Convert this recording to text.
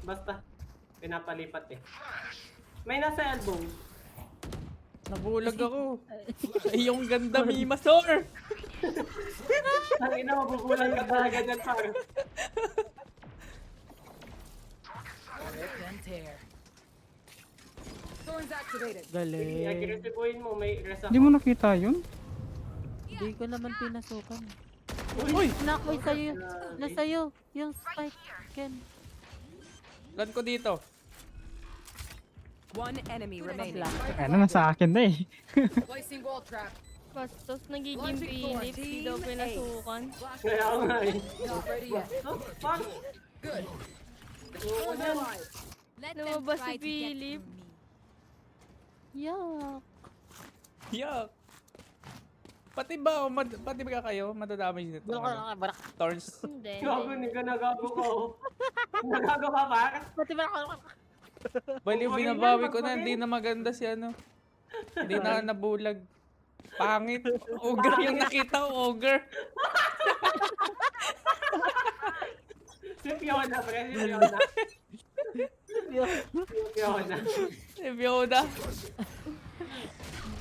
Basta, pinapalipat eh. May nasa elbow. Nabulag ako. Ay, yung ganda, Mimasor! Ang ina, mabubulan ka talaga dyan, par. Rip and tear. Thorns activated. Galing. I-agresibuhin mo, may res Hindi ako. mo nakita yun? Hindi ko naman pinasukan. Uy! Nakoy sa'yo. Nasa'yo. Yung spike. Ken. Lan ko dito. One enemy remaining. Ano, nasa akin na eh. Placing wall trap. Bastos nagiging Philip, di daw pinasukan. Kaya ako nga eh. Not ready yet. Oh, par. Good. Oo, yan. Let them Lumabas try si to get Philip. through me. Yuck. Yuck! Pati ba, pati ba kayo madadamage nito? Barak. Thorns. Hindi. Gago, hindi ka nagago ko. Nagago ka, par? Pati barak. Bali, Pagpagin binabawi yan, ko na, pagpagin. hindi na maganda si ano. Hindi na nabulag. Pangit. Ogre yung nakita ko, ogre. Si Fiona, pre. Si Fiona. Si Fiona. Si Fiona.